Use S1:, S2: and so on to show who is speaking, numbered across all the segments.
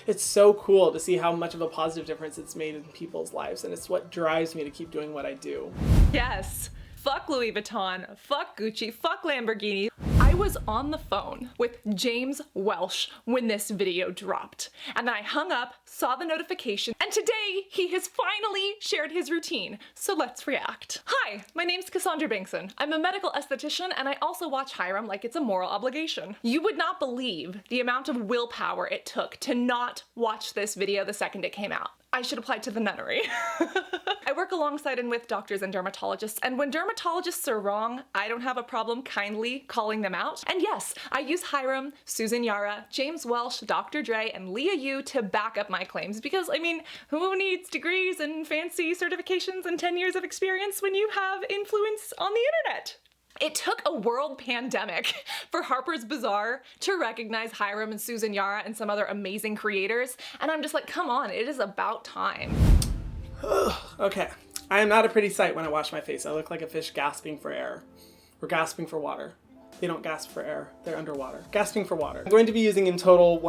S1: it's so cool to see how much of a positive difference it's made in people's lives, and it's what drives me to keep doing what I do.
S2: Yes. Fuck Louis Vuitton, fuck Gucci, fuck Lamborghini. I was on the phone with James Welsh when this video dropped, and then I hung up, saw the notification, and today he has finally shared his routine. So let's react. Hi, my name's Cassandra Bankson. I'm a medical esthetician, and I also watch Hyram like it's a moral obligation. You would not believe the amount of willpower it took to not watch this video the second it came out. I should apply to the nunnery. I work alongside and with doctors and dermatologists, and when dermatologists are wrong, I don't have a problem kindly calling them out. And yes, I use Hyram, Susan Yara, James Welsh, Dr. Dre, and Leah Yu to back up my claims because, I mean, who needs degrees and fancy certifications and 10 years of experience when you have influence on the internet? It took a world pandemic for Harper's Bazaar to recognize Hyram and Susan Yara and some other amazing creators, and I'm just like, come on, it is about time.
S1: Okay, I am not a pretty sight when I wash my face. I look like a fish gasping for air, or gasping for water. They don't gasp for air, they're underwater. Gasping for water. I'm going to be using in total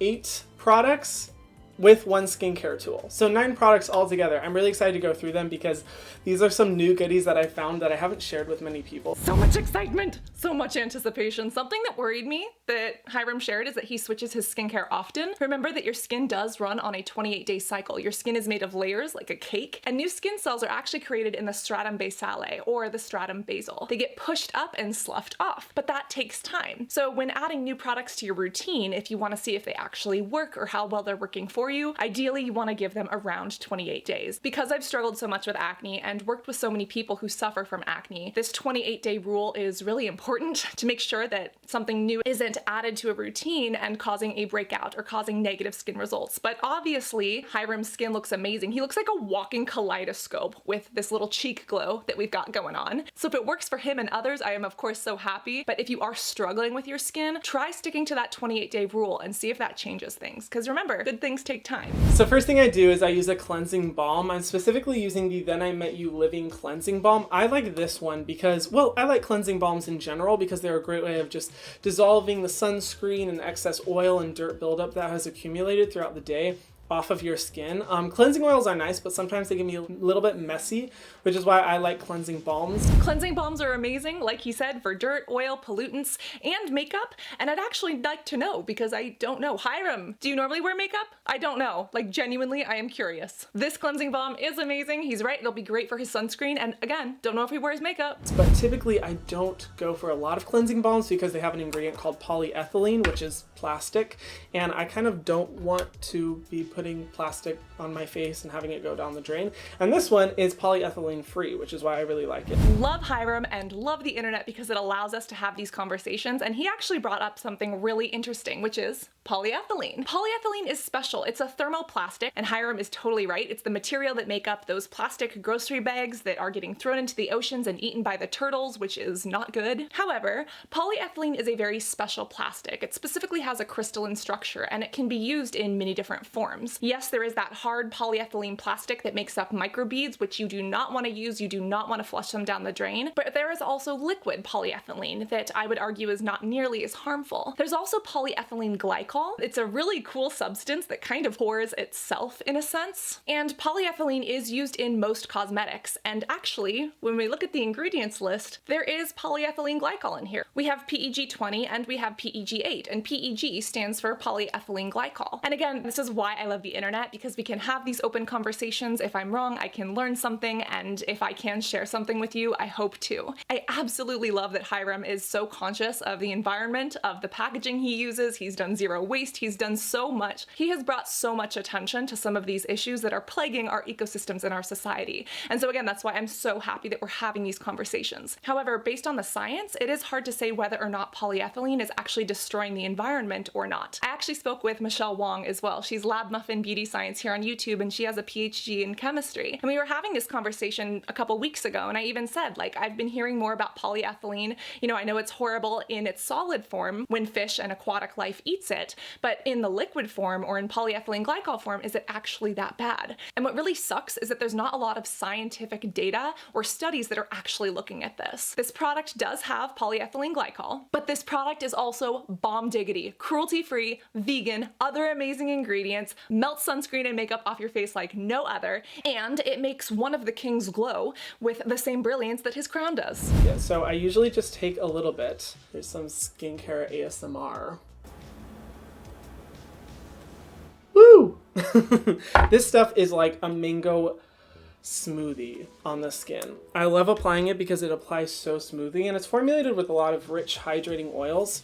S1: 8 products with one skincare tool. So 9 products altogether. I'm really excited to go through them because these are some new goodies that I found that I haven't shared with many people.
S2: So much excitement, so much anticipation. Something that worried me that Hyram shared is that he switches his skincare often. Remember that your skin does run on a 28-day cycle. Your skin is made of layers like a cake, and new skin cells are actually created in the stratum basale or the stratum basal. They get pushed up and sloughed off, but that takes time. So when adding new products to your routine, if you want to see if they actually work or how well they're working for you, ideally you want to give them around 28 days. Because I've struggled so much with acne and worked with so many people who suffer from acne, this 28-day rule is really important to make sure that something new isn't added to a routine and causing a breakout or causing negative skin results. But obviously, Hyram's skin looks amazing. He looks like a walking kaleidoscope with this little cheek glow that we've got going on. So if it works for him and others, I am of course so happy. But if you are struggling with your skin, try sticking to that 28-day rule and see if that changes things. Because remember, good things take time.
S1: So first thing I do is I use a cleansing balm. I'm specifically using the Then I Met You Living Cleansing Balm. I like this one because, well, I like cleansing balms in general because they're a great way of just dissolving the sunscreen and excess oil and dirt buildup that has accumulated throughout the day off of your skin. Cleansing oils are nice, but sometimes they can be a little bit messy, which is why I like cleansing balms.
S2: Cleansing balms are amazing, like he said, for dirt, oil, pollutants, and makeup. And I'd actually like to know, because I don't know. Hyram, do you normally wear makeup? I don't know. Like, genuinely, I am curious. This cleansing balm is amazing. He's right, it'll be great for his sunscreen. And again, don't know if he wears makeup.
S1: But typically, I don't go for a lot of cleansing balms because they have an ingredient called polyethylene, which is plastic. And I kind of don't want to be putting plastic on my face and having it go down the drain. And this one is polyethylene free, which is why I really like it.
S2: Love Hyram and love the internet because it allows us to have these conversations. And he actually brought up something really interesting, which is polyethylene. Polyethylene is special. It's a thermoplastic, and Hyram is totally right. It's the material that make up those plastic grocery bags that are getting thrown into the oceans and eaten by the turtles, which is not good. However, polyethylene is a very special plastic. It specifically has a crystalline structure, and it can be used in many different forms. Yes, there is that hard polyethylene plastic that makes up microbeads, which you do not want to use. You do not want to flush them down the drain. But there is also liquid polyethylene that I would argue is not nearly as harmful. There's also polyethylene glycol. It's a really cool substance that kind of pours itself in a sense. And polyethylene is used in most cosmetics. And actually, when we look at the ingredients list, there is polyethylene glycol in here. We have PEG-20 and we have PEG-8, and PEG stands for polyethylene glycol. And again, this is why I love the internet, because we can have these open conversations. If I'm wrong, I can learn something, and if I can share something with you, I hope to. I absolutely love that Hyram is so conscious of the environment, of the packaging he uses. He's done zero waste. He's done so much. He has brought so much attention to some of these issues that are plaguing our ecosystems in our society. And so again, that's why I'm so happy that we're having these conversations. However, based on the science, it is hard to say whether or not polyethylene is actually destroying the environment or not. I actually spoke with Michelle Wong as well. She's Lab Muff stuff in beauty science here on YouTube, and she has a PhD in chemistry. And we were having this conversation a couple weeks ago, and I even said, like, I've been hearing more about polyethylene. You know, I know it's horrible in its solid form when fish and aquatic life eats it, but in the liquid form or in polyethylene glycol form, is it actually that bad? And what really sucks is that there's not a lot of scientific data or studies that are actually looking at this. This product does have polyethylene glycol, but this product is also bomb diggity, cruelty-free, vegan, other amazing ingredients, melts sunscreen and makeup off your face like no other, and it makes one of the kings glow with the same brilliance that his crown does.
S1: Yeah, so I usually just take a little bit. There's some skincare ASMR. Woo! This stuff is like a mango smoothie on the skin. I love applying it because it applies so smoothly, and it's formulated with a lot of rich hydrating oils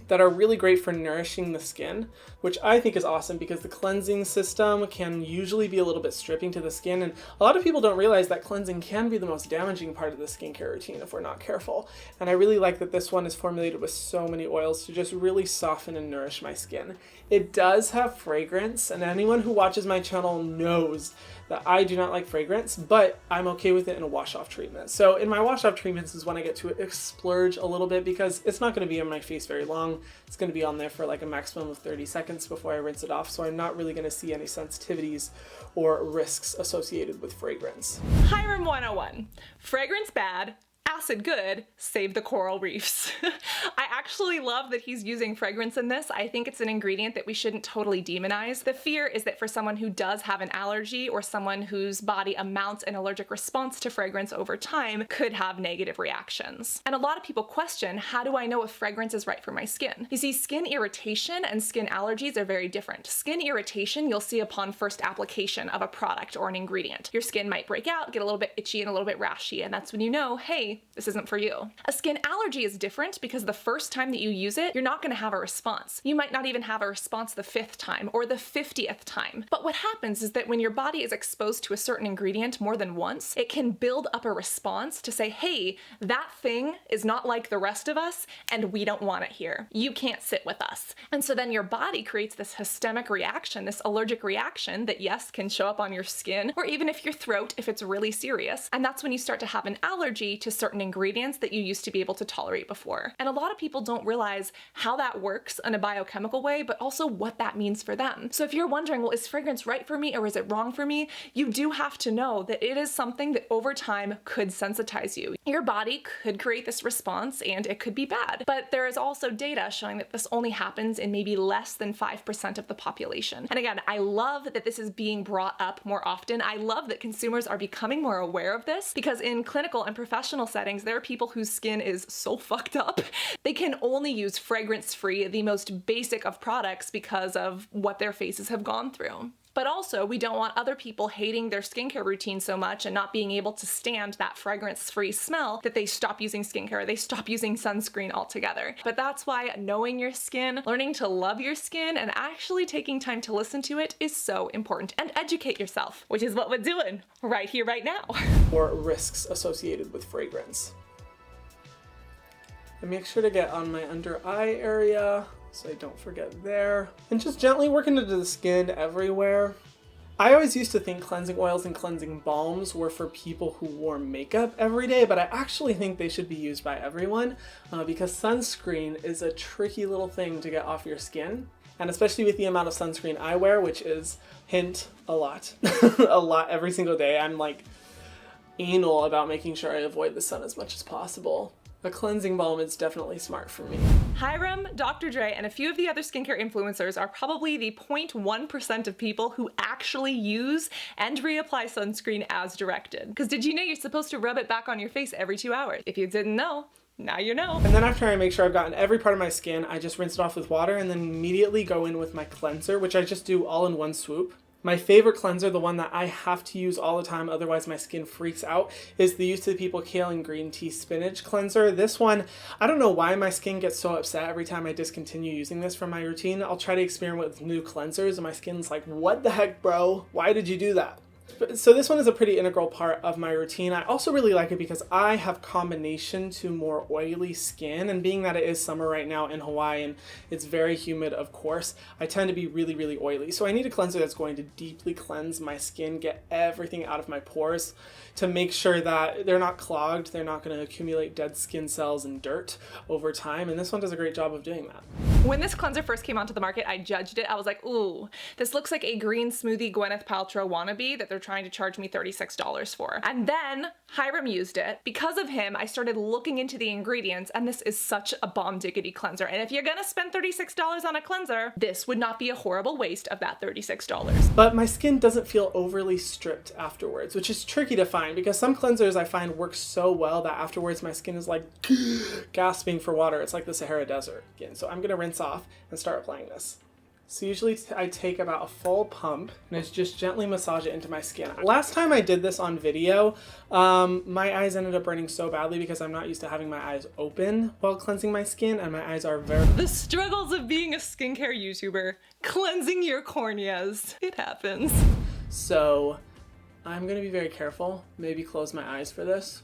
S1: that are really great for nourishing the skin, which I think is awesome because the cleansing system can usually be a little bit stripping to the skin, and a lot of people don't realize that cleansing can be the most damaging part of the skincare routine if we're not careful. And I really like that this one is formulated with so many oils to just really soften and nourish my skin. It does have fragrance, and anyone who watches my channel knows that I do not like fragrance, but I'm okay with it in a wash-off treatment. So in my wash-off treatments is when I get to splurge a little bit because it's not gonna be on my face very long. It's gonna be on there for like a maximum of 30 seconds before I rinse it off, so I'm not really gonna see any sensitivities or risks associated with fragrance.
S2: Hyram 101. Fragrance bad, acid good, save the coral reefs. I actually love that he's using fragrance in this. I think it's an ingredient that we shouldn't totally demonize. The fear is that for someone who does have an allergy or someone whose body mounts an allergic response to fragrance over time could have negative reactions. And a lot of people question, how do I know if fragrance is right for my skin? You see, skin irritation and skin allergies are very different. Skin irritation you'll see upon first application of a product or an ingredient. Your skin might break out, get a little bit itchy and a little bit rashy, and that's when you know, hey, this isn't for you. A skin allergy is different because the first time that you use it, you're not going to have a response. You might not even have a response the 5th time or the 50th time. But what happens is that when your body is exposed to a certain ingredient more than once, it can build up a response to say, hey, that thing is not like the rest of us and we don't want it here. You can't sit with us. And so then your body creates this systemic reaction, this allergic reaction that yes, can show up on your skin or even if your throat if it's really serious. And that's when you start to have an allergy to certain ingredients that you used to be able to tolerate before. And a lot of people don't realize how that works in a biochemical way, but also what that means for them. So if you're wondering, well, is fragrance right for me or is it wrong for me? You do have to know that it is something that over time could sensitize you. Your body could create this response and it could be bad. But there is also data showing that this only happens in maybe less than 5% of the population. And again, I love that this is being brought up more often. I love that consumers are becoming more aware of this because in clinical and professional settings, there are people whose skin is so fucked up. They can only use fragrance-free, the most basic of products because of what their faces have gone through. But also, we don't want other people hating their skincare routine so much and not being able to stand that fragrance-free smell that they stop using skincare, they stop using sunscreen altogether. But that's why knowing your skin, learning to love your skin, and actually taking time to listen to it is so important. And educate yourself, which is what we're doing right here, right now.
S1: Or risks associated with fragrance. I make sure to get on my under eye area so I don't forget there. And just gently working into the skin everywhere. I always used to think cleansing oils and cleansing balms were for people who wore makeup every day, but I actually think they should be used by everyone because sunscreen is a tricky little thing to get off your skin. And especially with the amount of sunscreen I wear, which is, hint, a lot. A lot every single day. I'm like anal about making sure I avoid the sun as much as possible. A cleansing balm is definitely smart for me.
S2: Hyram, Dr. Dre, and a few of the other skincare influencers are probably the 0.1% of people who actually use and reapply sunscreen as directed. Because did you know you're supposed to rub it back on your face every 2 hours? If you didn't know, now you know.
S1: And then after I make sure I've gotten every part of my skin, I just rinse it off with water and then immediately go in with my cleanser, which I just do all in one swoop. My favorite cleanser, the one that I have to use all the time, otherwise my skin freaks out, is the Used to the People Kale and Green Tea Spinach Cleanser. This one, I don't know why my skin gets so upset every time I discontinue using this from my routine. I'll try to experiment with new cleansers and my skin's like, what the heck, bro? Why did you do that? So this one is a pretty integral part of my routine. I also really like it because I have combination to more oily skin, and being that it is summer right now in Hawaii and it's very humid, of course, I tend to be really, really oily. So I need a cleanser that's going to deeply cleanse my skin, get everything out of my pores to make sure that they're not clogged, they're not going to accumulate dead skin cells and dirt over time, and this one does a great job of doing that.
S2: When this cleanser first came onto the market, I judged it. I was like, ooh, this looks like a green smoothie Gwyneth Paltrow wannabe that they're trying to charge me $36 for. And then Hyram used it. Because of him, I started looking into the ingredients, and this is such a bomb diggity cleanser. And if you're gonna spend $36 on a cleanser, this would not be a horrible waste of that $36.
S1: But my skin doesn't feel overly stripped afterwards, which is tricky to find because some cleansers I find work so well that afterwards my skin is like gasping for water. It's like the Sahara Desert again. So I'm gonna rinse off and start applying this. So usually I take about a full pump and I just gently massage it into my skin. Last time I did this on video, my eyes ended up burning so badly because I'm not used to having my eyes open while cleansing my skin, and my eyes are very...
S2: The struggles of being a skincare YouTuber. Cleansing your corneas. It happens.
S1: So I'm gonna be very careful, maybe close my eyes for this.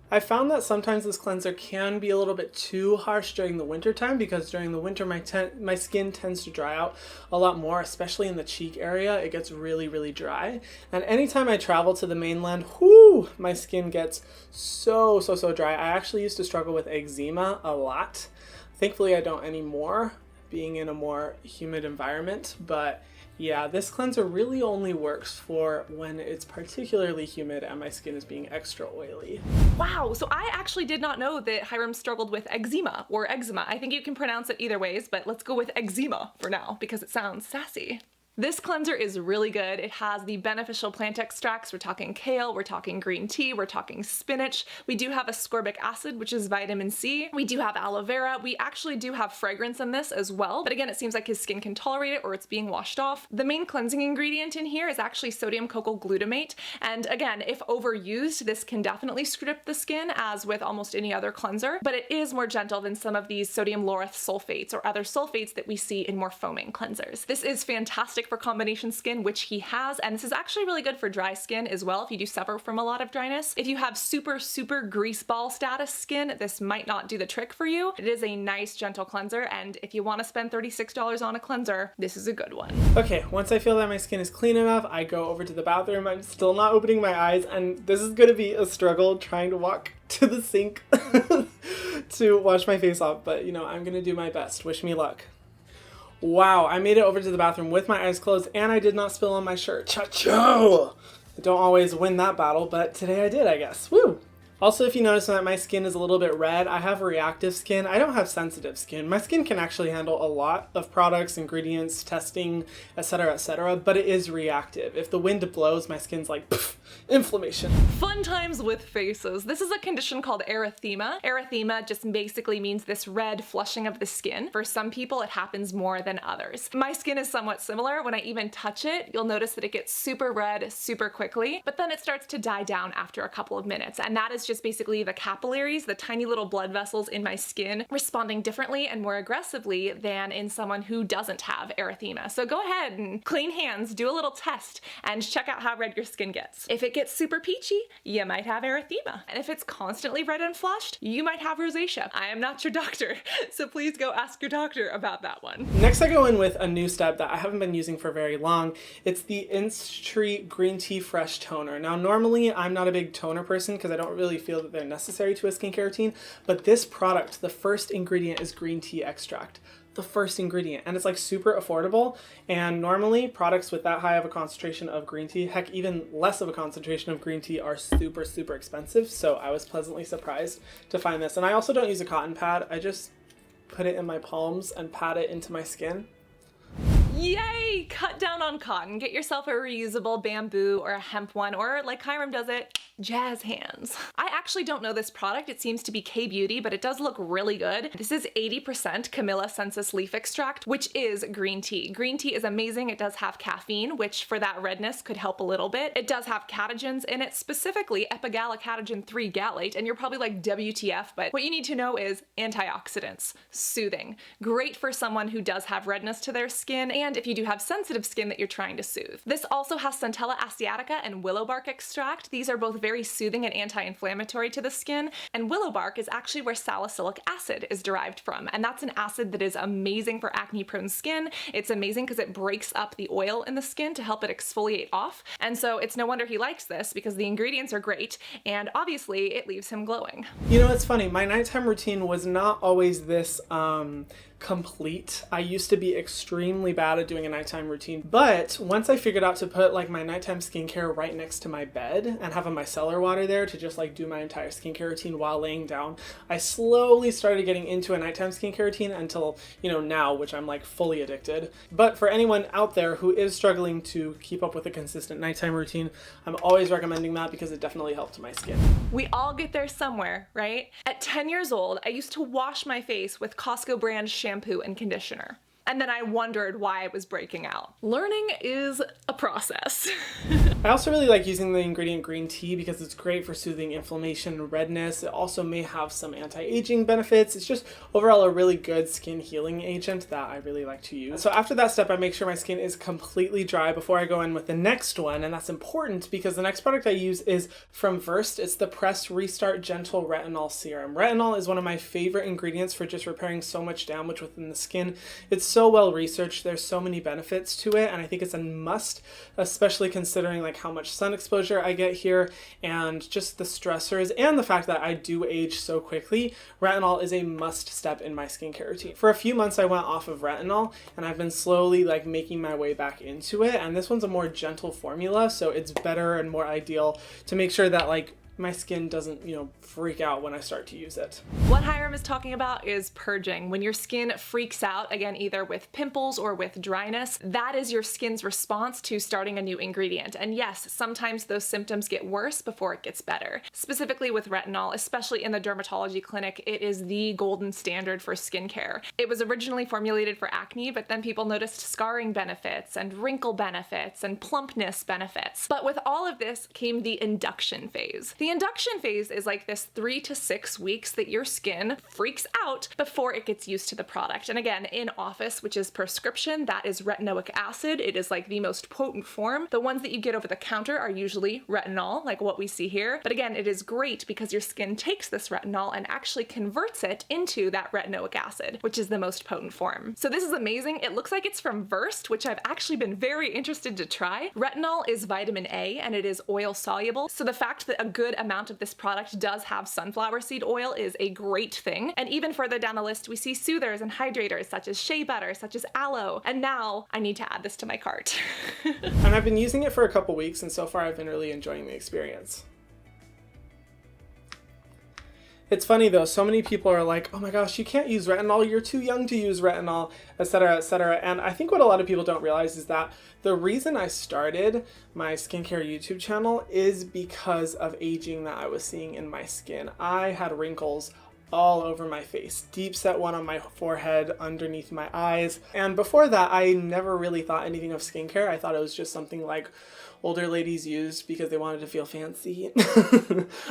S1: I found that sometimes this cleanser can be a little bit too harsh during the winter time because during the winter my skin tends to dry out a lot more, especially in the cheek area. It gets really, really dry. And anytime I travel to the mainland, whoo, my skin gets so dry. I actually used to struggle with eczema a lot. Thankfully, I don't anymore, being in a more humid environment, but yeah, this cleanser really only works for when it's particularly humid and my skin is being extra oily.
S2: Wow, so I actually did not know that Hyram struggled with eczema or eczema. I think you can pronounce it either ways, but let's go with eczema for now because it sounds sassy. This cleanser is really good. It has the beneficial plant extracts. We're talking kale, we're talking green tea, we're talking spinach. We do have ascorbic acid, which is vitamin C. We do have aloe vera. We actually do have fragrance in this as well. But again, it seems like his skin can tolerate it or it's being washed off. The main cleansing ingredient in here is actually sodium cocoa glutamate. And again, if overused, this can definitely strip the skin as with almost any other cleanser, but it is more gentle than some of these sodium lauryl sulfates or other sulfates that we see in more foaming cleansers. This is fantastic for combination skin, which he has, and this is actually really good for dry skin as well if you do suffer from a lot of dryness. If you have super grease ball status skin, this might not do the trick for you. It is a nice gentle cleanser, and if you want to spend $36 on a cleanser, this is a good one.
S1: Okay, once I feel that my skin is clean enough, I go over to the bathroom. I'm still not opening my eyes, and this is gonna be a struggle trying to walk to the sink to wash my face off, but you know, I'm gonna do my best. Wish me luck. Wow, I made it over to the bathroom with my eyes closed and I did not spill on my shirt. Cha-cho! I don't always win that battle, but today I did, I guess. Woo! Also, if you notice that my skin is a little bit red, I have reactive skin. I don't have sensitive skin. My skin can actually handle a lot of products, ingredients, testing, etc., but it is reactive. If the wind blows, my skin's like, pff, inflammation.
S2: Fun times with faces. This is a condition called erythema. Erythema just basically means this red flushing of the skin. For some people, it happens more than others. My skin is somewhat similar. When I even touch it, you'll notice that it gets super red super quickly, but then it starts to die down after a couple of minutes, and that is just basically the capillaries, the tiny little blood vessels in my skin, responding differently and more aggressively than in someone who doesn't have erythema. So go ahead and clean hands, do a little test, and check out how red your skin gets. If it gets super peachy, you might have erythema. And if it's constantly red and flushed, you might have rosacea. I am not your doctor, so please go ask your doctor about that one.
S1: Next, I go in with a new step that I haven't been using for very long. It's the Instreet Green Tea Fresh Toner. Now, normally I'm not a big toner person because I don't really feel that they're necessary to a skincare routine, but this product, the first ingredient is green tea extract. The first ingredient, and it's like super affordable, and normally products with that high of a concentration of green tea, heck, even less of a concentration of green tea, are super expensive, so I was pleasantly surprised to find this. And I also don't use a cotton pad. I just put it in my palms and pat it into my skin.
S2: Yay! Cut down on cotton. Get yourself a reusable bamboo or a hemp one, or like Hyram does it, jazz hands. I actually don't know this product. It seems to be K-Beauty, but it does look really good. This is 80% Camilla sensis leaf extract, which is green tea. Green tea is amazing. It does have caffeine, which for that redness could help a little bit. It does have catagens in it, specifically epigallocatagen 3 gallate, and you're probably like, WTF, but what you need to know is antioxidants, soothing, great for someone who does have redness to their skin, and and if you do have sensitive skin that you're trying to soothe. This also has Centella asiatica and willow bark extract. These are both very soothing and anti-inflammatory to the skin, and willow bark is actually where salicylic acid is derived from, and that's an acid that is amazing for acne-prone skin. It's amazing because it breaks up the oil in the skin to help it exfoliate off, and so it's no wonder he likes this because the ingredients are great, and obviously it leaves him glowing.
S1: You know, it's funny, my nighttime routine was not always this complete. I used to be extremely bad at doing a nighttime routine, but once I figured out to put like my nighttime skincare right next to my bed and have a micellar water there to just like do my entire skincare routine while laying down, I slowly started getting into a nighttime skincare routine until, you know, now, which I'm like fully addicted. But for anyone out there who is struggling to keep up with a consistent nighttime routine, I'm always recommending that because it definitely helped my skin.
S2: We all get there somewhere, right? At 10 years old, I used to wash my face with Costco brand shampoo and conditioner. And then I wondered why it was breaking out. Learning is a process.
S1: I also really like using the ingredient green tea because it's great for soothing inflammation and redness. It also may have some anti-aging benefits. It's just overall a really good skin healing agent that I really like to use. So after that step, I make sure my skin is completely dry before I go in with the next one. And that's important because the next product I use is from Versed. It's the Press Restart Gentle Retinol Serum. Retinol is one of my favorite ingredients for just repairing so much damage within the skin. It's so well researched. There's so many benefits to it, and I think it's a must, especially considering like how much sun exposure I get here and just the stressors and the fact that I do age so quickly. Retinol is a must step in my skincare routine. For a few months I went off of retinol and I've been slowly like making my way back into it, and this one's a more gentle formula, so it's better and more ideal to make sure that like my skin doesn't, you know, freak out when I start to use it.
S2: What Hyram is talking about is purging. When your skin freaks out, again, either with pimples or with dryness, that is your skin's response to starting a new ingredient. And yes, sometimes those symptoms get worse before it gets better. Specifically with retinol, especially in the dermatology clinic, it is the golden standard for skincare. It was originally formulated for acne, but then people noticed scarring benefits and wrinkle benefits and plumpness benefits. But with all of this came the induction phase. The induction phase is like this 3 to 6 weeks that your skin freaks out before it gets used to the product. And again, in office, which is prescription, that is retinoic acid. It is like the most potent form. The ones that you get over the counter are usually retinol, like what we see here. But again, it is great because your skin takes this retinol and actually converts it into that retinoic acid, which is the most potent form. So this is amazing. It looks like it's from Versed, which I've actually been very interested to try. Retinol is vitamin A and it is oil soluble. So the fact that a good amount of this product does have sunflower seed oil is a great thing. And even further down the list, we see soothers and hydrators such as shea butter, such as aloe. And now I need to add this to my cart.
S1: And I've been using it for a couple weeks, and so far I've been really enjoying the experience. It's funny though, so many people are like, oh my gosh, you can't use retinol, you're too young to use retinol, etc., etc. And I think what a lot of people don't realize is that the reason I started my skincare YouTube channel is because of aging that I was seeing in my skin. I had wrinkles all over my face, deep set one on my forehead, underneath my eyes. And before that, I never really thought anything of skincare. I thought it was just something like older ladies used because they wanted to feel fancy.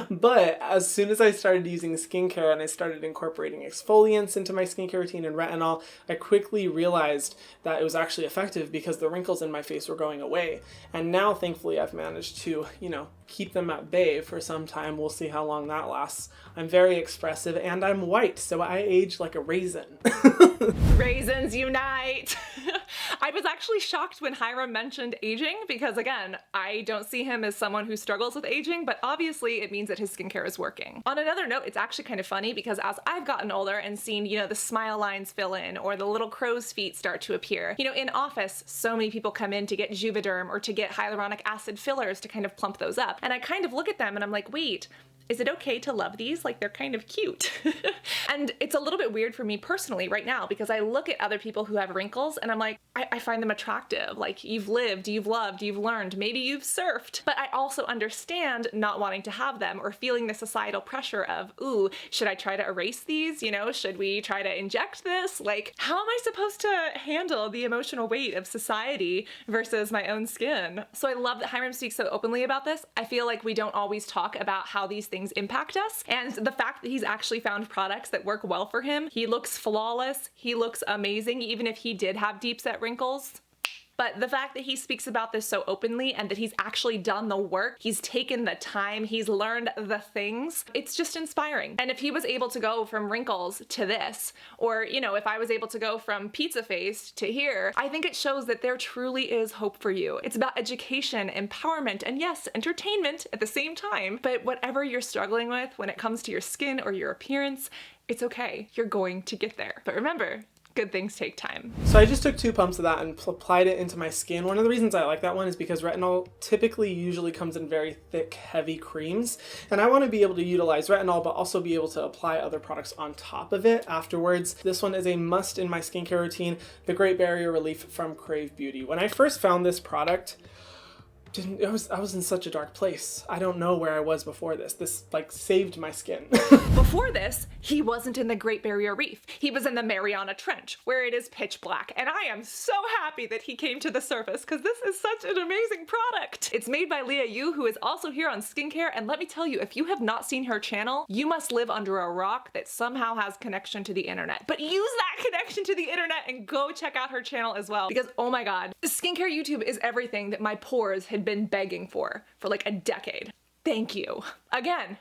S1: But as soon as I started using skincare and I started incorporating exfoliants into my skincare routine and retinol, I quickly realized that it was actually effective because the wrinkles in my face were going away. And now, thankfully, I've managed to, you know, keep them at bay for some time. We'll see how long that lasts. I'm very expressive and I'm white, so I age like a raisin.
S2: Raisins unite! I was actually shocked when Hyram mentioned aging because, again, I don't see him as someone who struggles with aging, but obviously it means that his skincare is working. On another note, it's actually kind of funny because as I've gotten older and seen, you know, the smile lines fill in or the little crow's feet start to appear, you know, in office, so many people come in to get Juvederm or to get hyaluronic acid fillers to kind of plump those up. And I kind of look at them and I'm like, wait, is it okay to love these? Like, they're kind of cute. And it's a little bit weird for me personally right now because I look at other people who have wrinkles and I'm like, I find them attractive. Like, you've lived, you've loved, you've learned, maybe you've surfed. But I also understand not wanting to have them or feeling the societal pressure of, ooh, should I try to erase these? You know, should we try to inject this? Like, how am I supposed to handle the emotional weight of society versus my own skin? So I love that Hyram speaks so openly about this. I feel like we don't always talk about how these things impact us, and the fact that he's actually found products that work well for him. He looks flawless, he looks amazing, even if he did have deep set wrinkles. But the fact that he speaks about this so openly and that he's actually done the work, he's taken the time, he's learned the things, it's just inspiring. And if he was able to go from wrinkles to this, or, you know, if I was able to go from pizza face to here, I think it shows that there truly is hope for you. It's about education, empowerment, and yes, entertainment at the same time. But whatever you're struggling with when it comes to your skin or your appearance, it's okay. You're going to get there. But remember, good things take time.
S1: So I just took 2 pumps of that and applied it into my skin. One of the reasons I like that one is because retinol typically usually comes in very thick, heavy creams. And I want to be able to utilize retinol, but also be able to apply other products on top of it afterwards. This one is a must in my skincare routine, the Great Barrier Relief from Crave Beauty. When I first found this product, I was in such a dark place. I don't know where I was before this. This like saved my skin.
S2: Before this, he wasn't in the Great Barrier Reef. He was in the Mariana Trench, where it is pitch black. And I am so happy that he came to the surface because this is such an amazing product. It's made by Leah Yu, who is also here on skincare. And let me tell you, if you have not seen her channel, you must live under a rock that somehow has connection to the internet. But use that connection to the internet and go check out her channel as well. Because oh my God, skincare YouTube is everything that my pores had been begging for like a decade. Thank you. Again.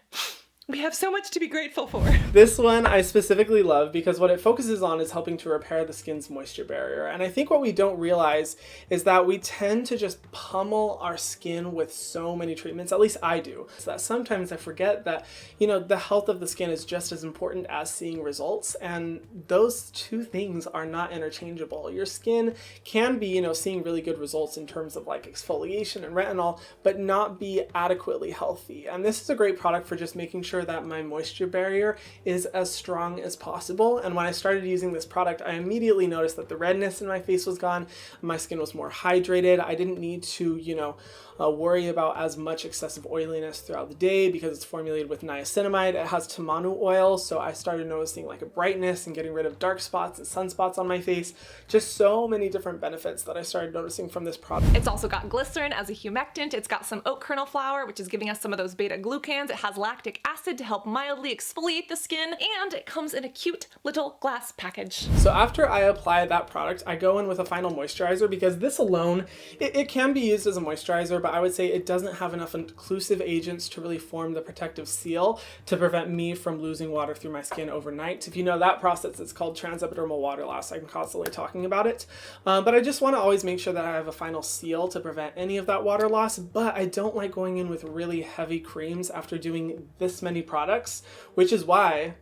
S2: We have so much to be grateful for.
S1: This one I specifically love because what it focuses on is helping to repair the skin's moisture barrier. And I think what we don't realize is that we tend to just pummel our skin with so many treatments, at least I do. So that sometimes I forget that, you know, the health of the skin is just as important as seeing results. And those two things are not interchangeable. Your skin can be, you know, seeing really good results in terms of like exfoliation and retinol, but not be adequately healthy. And this is a great product for just making sure that my moisture barrier is as strong as possible. And when I started using this product, I immediately noticed that the redness in my face was gone. My skin was more hydrated. I didn't need to, you know, worry about as much excessive oiliness throughout the day because it's formulated with niacinamide. It has tamanu oil, so I started noticing like a brightness and getting rid of dark spots and sunspots on my face. Just so many different benefits that I started noticing from this product.
S2: It's also got glycerin as a humectant. It's got some oat kernel flour, which is giving us some of those beta glucans. It has lactic acid to help mildly exfoliate the skin, and it comes in a cute little glass package.
S1: So after I apply that product, I go in with a final moisturizer because this alone, it can be used as a moisturizer, but I would say it doesn't have enough inclusive agents to really form the protective seal to prevent me from losing water through my skin overnight. If you know that process, it's called transepidermal water loss. I'm constantly talking about it. But I just want to always make sure that I have a final seal to prevent any of that water loss, but I don't like going in with really heavy creams after doing this many products, which is why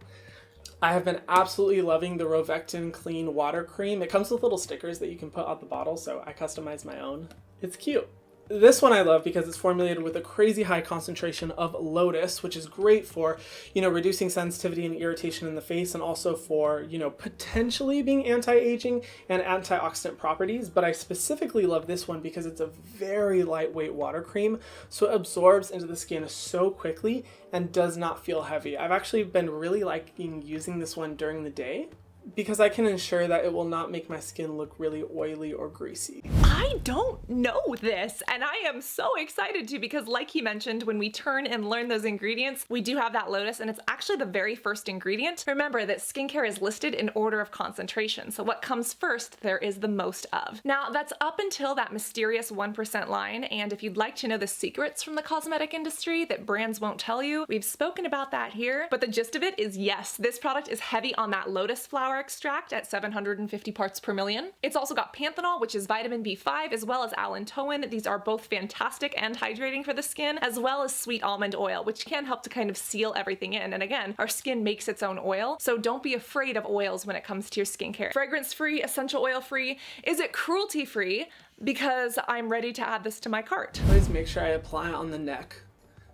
S1: I have been absolutely loving the Rovectin Clean Water Cream. It comes with little stickers that you can put on the bottle, so I customized my own. It's cute. This one I love because it's formulated with a crazy high concentration of lotus, which is great for, you know, reducing sensitivity and irritation in the face, and also for, you know, potentially being anti-aging and antioxidant properties. But I specifically love this one because it's a very lightweight water cream, so it absorbs into the skin so quickly and does not feel heavy. I've actually been really liking using this one during the day because I can ensure that it will not make my skin look really oily or greasy.
S2: I don't know this, and I am so excited to, because like he mentioned, when we turn and learn those ingredients, we do have that lotus, and it's actually the very first ingredient. Remember that skincare is listed in order of concentration, so what comes first, there is the most of. Now, that's up until that mysterious 1% line, and if you'd like to know the secrets from the cosmetic industry that brands won't tell you, we've spoken about that here, but the gist of it is yes, this product is heavy on that lotus flower extract at 750 parts per million. It's also got panthenol, which is vitamin B5, as well as allantoin. These are both fantastic and hydrating for the skin, as well as sweet almond oil, which can help to kind of seal everything in. And again, our skin makes its own oil, so don't be afraid of oils when it comes to your skincare. Fragrance-free, essential oil-free. Is it cruelty-free? Because I'm ready to add this to my cart.
S1: Always make sure I apply it on the neck.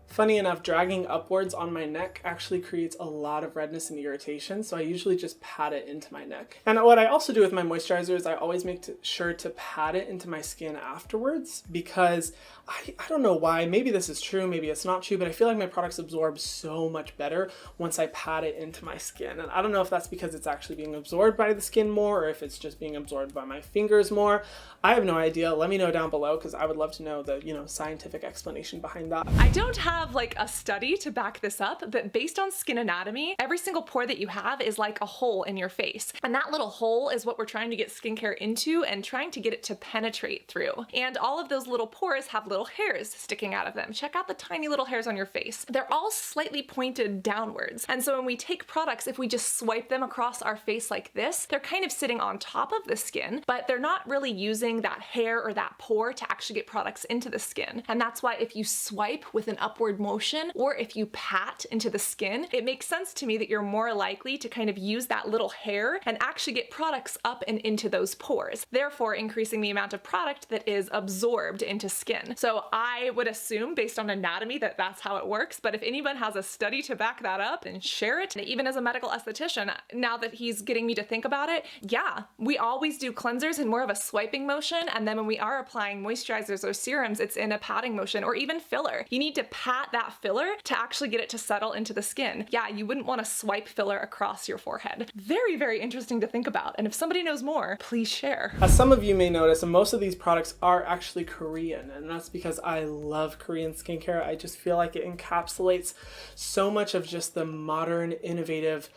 S1: Funny enough, dragging upwards on my neck actually creates a lot of redness and irritation, so I usually just pat it into my neck. And what I also do with my moisturizer is I always make sure to pat it into my skin afterwards, because I don't know why, maybe this is true, maybe it's not true, but I feel like my products absorb so much better once I pat it into my skin. And I don't know if that's because it's actually being absorbed by the skin more, or if it's just being absorbed by my fingers more. I have no idea. Let me know down below, because I would love to know the, you know, scientific explanation behind that.
S2: I don't have have like a study to back this up, but based on skin anatomy, every single pore that you have is like a hole in your face. And that little hole is what we're trying to get skincare into and trying to get it to penetrate through. And all of those little pores have little hairs sticking out of them. Check out the tiny little hairs on your face. They're all slightly pointed downwards. And so when we take products, if we just swipe them across our face like this, they're kind of sitting on top of the skin, but they're not really using that hair or that pore to actually get products into the skin. And that's why if you swipe with an upward motion or if you pat into the skin, it makes sense to me that you're more likely to kind of use that little hair and actually get products up and into those pores, therefore increasing the amount of product that is absorbed into skin. So I would assume based on anatomy that that's how it works, but if anyone has a study to back that up, then share it. And even as a medical esthetician, now that he's getting me to think about it, yeah, we always do cleansers in more of a swiping motion, and then when we are applying moisturizers or serums, it's in a patting motion, or even filler. You need to pat that filler to actually get it to settle into the skin. Yeah, you wouldn't want to swipe filler across your forehead. Very, very interesting to think about, and if somebody knows more, please share.
S1: As some of you may notice, most of these products are actually Korean, and that's because I love Korean skincare. I just feel like it encapsulates so much of just the modern, innovative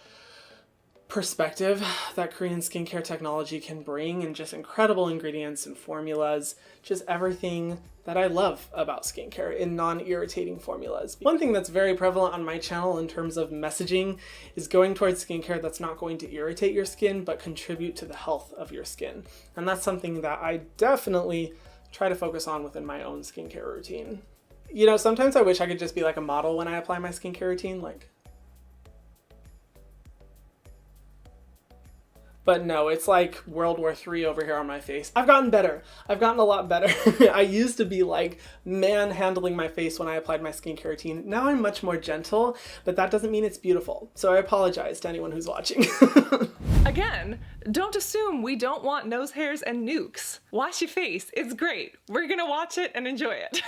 S1: perspective that Korean skincare technology can bring, and just incredible ingredients and formulas, just everything that I love about skincare in non-irritating formulas. One thing that's very prevalent on my channel in terms of messaging is going towards skincare that's not going to irritate your skin but contribute to the health of your skin. And that's something that I definitely try to focus on within my own skincare routine. You know, sometimes I wish I could just be like a model when I apply my skincare routine, like. But no, it's like World War III over here on my face. I've gotten better. I've gotten a lot better. I used to be like manhandling my face when I applied my skincare routine. Now I'm much more gentle, but that doesn't mean it's beautiful. So I apologize to anyone who's watching.
S2: Again, don't assume we don't want nose hairs and nukes. Wash your face. It's great. We're gonna watch it and enjoy it.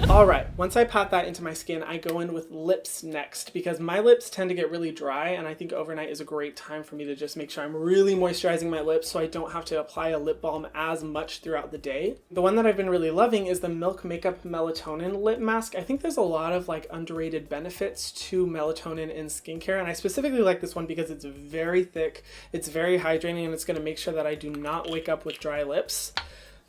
S1: All right, once I pat that into my skin, I go in with lips next because my lips tend to get really dry, and I think overnight is a great time for me to just make sure I'm really moisturizing my lips so I don't have to apply a lip balm as much throughout the day. The one that I've been really loving is the Milk Makeup Melatonin Lip Mask. I think there's a lot of like underrated benefits to melatonin in skincare, and I specifically like this one because it's very thick, it's very hydrating, and it's going to make sure that I do not wake up with dry lips.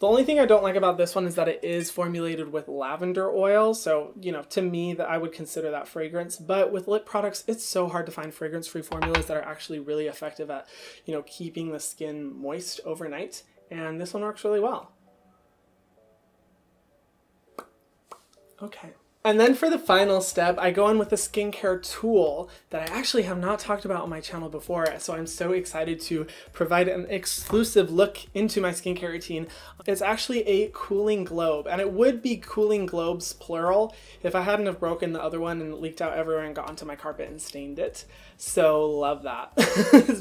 S1: The only thing I don't like about this one is that it is formulated with lavender oil. So, you know, to me, that I would consider that fragrance. But with lip products, it's so hard to find fragrance-free formulas that are actually really effective at, you know, keeping the skin moist overnight. And this one works really well. Okay. And then for the final step, I go in with a skincare tool that I actually have not talked about on my channel before, so I'm so excited to provide an exclusive look into my skincare routine. It's actually a cooling globe, and it would be cooling globes plural if I hadn't have broken the other one and leaked out everywhere and got onto my carpet and stained it. So love that.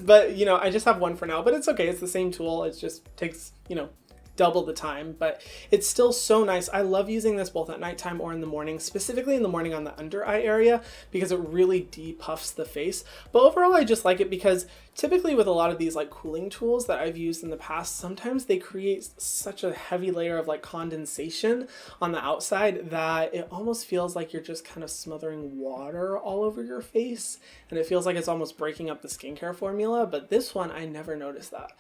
S1: But, you know, I just have one for now, but it's okay. It's the same tool. It just takes, you know, double the time, but it's still so nice. I love using this both at nighttime or in the morning, specifically in the morning on the under eye area because it really depuffs the face. But overall, I just like it because typically with a lot of these like cooling tools that I've used in the past, sometimes they create such a heavy layer of like condensation on the outside that it almost feels like you're just kind of smothering water all over your face, and it feels like it's almost breaking up the skincare formula. But this one, I never noticed that.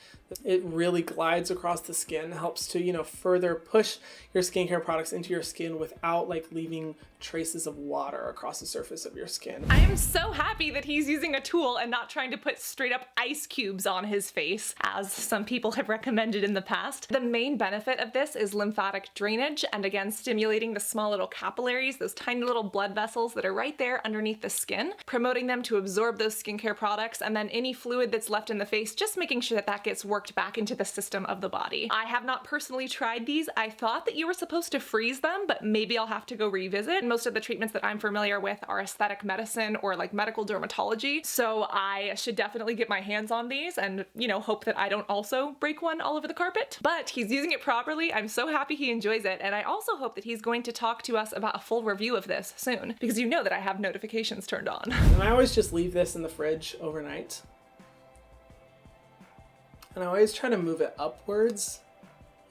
S1: It really glides across the skin, helps to, you know, further push your skincare products into your skin without like leaving traces of water across the surface of your skin.
S2: I am so happy that he's using a tool and not trying to put straight up ice cubes on his face, as some people have recommended in the past. The main benefit of this is lymphatic drainage, and again, stimulating the small little capillaries, those tiny little blood vessels that are right there underneath the skin, promoting them to absorb those skincare products, and then any fluid that's left in the face, just making sure that that gets worked back into the system of the body. I have not personally tried these. I thought that you were supposed to freeze them, but maybe I'll have to go revisit. Most of the treatments that I'm familiar with are aesthetic medicine or like medical dermatology, so I should definitely get my hands on these and, you know, hope that I don't also break one all over the carpet. But he's using it properly. I'm so happy he enjoys it, and I also hope that he's going to talk to us about a full review of this soon, because you know that I have notifications turned on.
S1: And I always just leave this in the fridge overnight. And I always try to move it upwards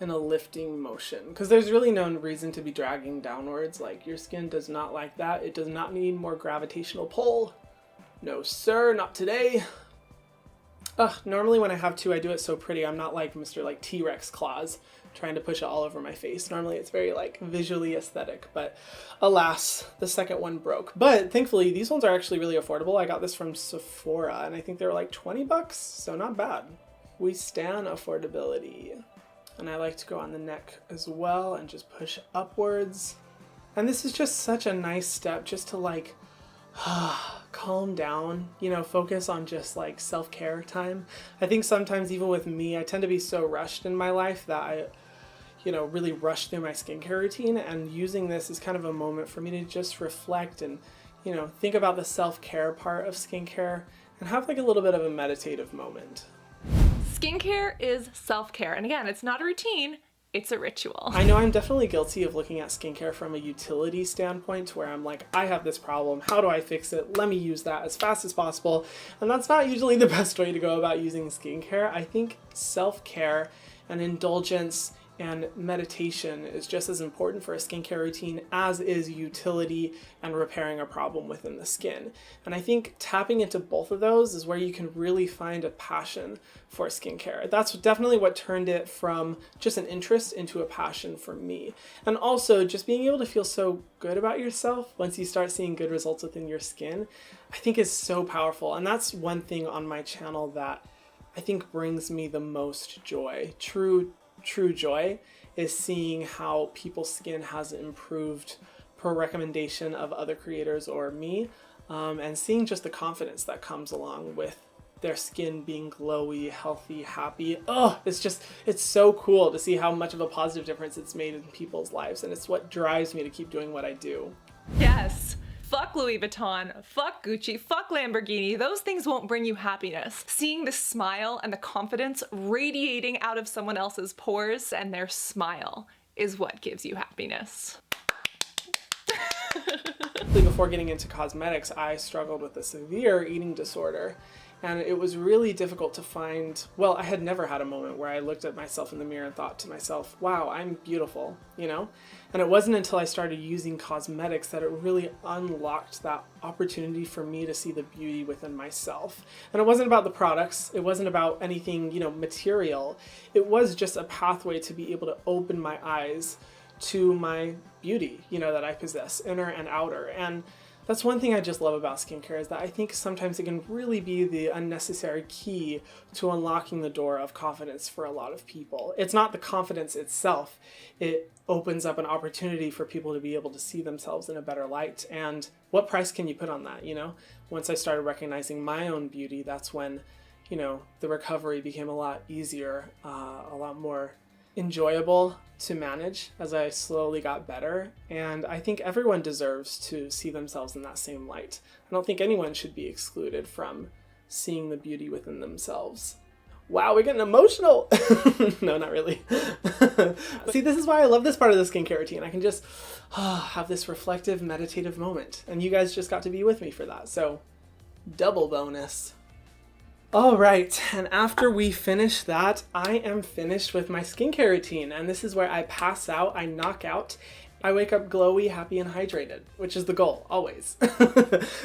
S1: in a lifting motion, because there's really no reason to be dragging downwards. Like, your skin does not like that. It does not need more gravitational pull. No sir, not today. Normally when I have to, I do it so pretty. I'm not like Mr. like T-Rex claws trying to push it all over my face. Normally it's very like visually aesthetic, but alas, the second one broke. But thankfully these ones are actually really affordable. I got this from Sephora and I think they were like 20 bucks, so not bad. We stan affordability. And I like to go on the neck as well and just push upwards. And this is just such a nice step just to like calm down, you know, focus on just like self-care time. I think sometimes even with me, I tend to be so rushed in my life that I, you know, really rush through my skincare routine, and using this is kind of a moment for me to just reflect and, you know, think about the self-care part of skincare and have like a little bit of a meditative moment.
S2: Skincare is self-care, and again, it's not a routine, it's a ritual.
S1: I know I'm definitely guilty of looking at skincare from a utility standpoint, where I'm like, I have this problem, how do I fix it? Let me use that as fast as possible. And that's not usually the best way to go about using skincare. I think self-care and indulgence and meditation is just as important for a skincare routine as is utility and repairing a problem within the skin. And I think tapping into both of those is where you can really find a passion for skincare. That's definitely what turned it from just an interest into a passion for me. And also just being able to feel so good about yourself once you start seeing good results within your skin, I think is so powerful. And that's one thing on my channel that I think brings me the most joy. True joy is seeing how people's skin has improved per recommendation of other creators or me, and seeing just the confidence that comes along with their skin being glowy, healthy, happy. It's so cool to see how much of a positive difference it's made in people's lives, and it's what drives me to keep doing what I do.
S2: Yes. Fuck Louis Vuitton, fuck Gucci, fuck Lamborghini. Those things won't bring you happiness. Seeing the smile and the confidence radiating out of someone else's pores and their smile is what gives you happiness.
S1: Before getting into cosmetics, I struggled with a severe eating disorder. And it was really difficult to find, well, I had never had a moment where I looked at myself in the mirror and thought to myself, wow, I'm beautiful, you know? And it wasn't until I started using cosmetics that it really unlocked that opportunity for me to see the beauty within myself. And it wasn't about the products, it wasn't about anything, you know, material. It was just a pathway to be able to open my eyes to my beauty, you know, that I possess, inner and outer. And that's one thing I just love about skincare, is that I think sometimes it can really be the unnecessary key to unlocking the door of confidence for a lot of people. It's not the confidence itself. It opens up an opportunity for people to be able to see themselves in a better light. And what price can you put on that, you know? Once I started recognizing my own beauty, that's when, you know, the recovery became a lot easier, a lot more enjoyable to manage as I slowly got better. And I think everyone deserves to see themselves in that same light. I don't think anyone should be excluded from seeing the beauty within themselves. Wow, we're getting emotional. No, not really. See, this is why I love this part of the skincare routine. I can just have this reflective, meditative moment. And you guys just got to be with me for that. So, double bonus. All right, and after we finish that, I am finished with my skincare routine, and this is where I pass out, I knock out, I wake up glowy, happy, and hydrated, which is the goal, always.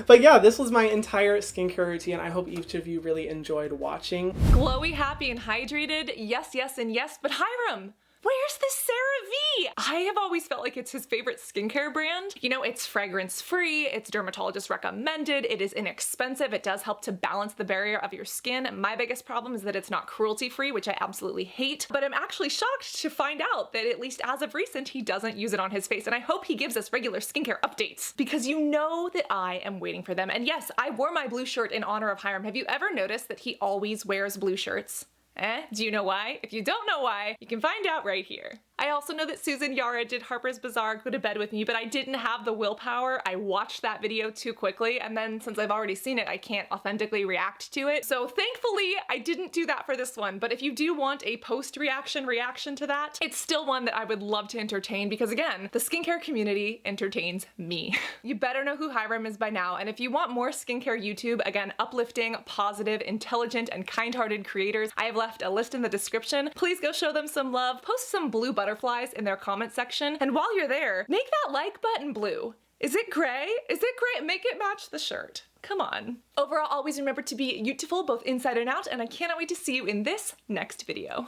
S1: But yeah, this was my entire skincare routine. I hope each of you really enjoyed watching.
S2: Glowy, happy, and hydrated, yes, yes, and yes, but Hyram, where's the CeraVe? I have always felt like it's his favorite skincare brand. You know, it's fragrance-free, it's dermatologist recommended, it is inexpensive, it does help to balance the barrier of your skin. My biggest problem is that it's not cruelty-free, which I absolutely hate, but I'm actually shocked to find out that at least as of recent, he doesn't use it on his face, and I hope he gives us regular skincare updates, because you know that I am waiting for them. And yes, I wore my blue shirt in honor of Hyram. Have you ever noticed that he always wears blue shirts? Do you know why? If you don't know why, you can find out right here. I also know that Susan Yara did Harper's Bazaar Go to Bed With Me, but I didn't have the willpower. I watched that video too quickly, and then since I've already seen it, I can't authentically react to it. So thankfully, I didn't do that for this one, but if you do want a post-reaction reaction to that, it's still one that I would love to entertain, because again, the skincare community entertains me. You better know who Hyram is by now, and if you want more skincare YouTube, again, uplifting, positive, intelligent, and kind-hearted creators, I have left left a list in the description. Please go show them some love, post some blue butterflies in their comment section, and while you're there, make that like button blue. Is it gray? Is it gray? Make it match the shirt. Come on. Overall, always remember to be beautiful both inside and out, and I cannot wait to see you in this next video.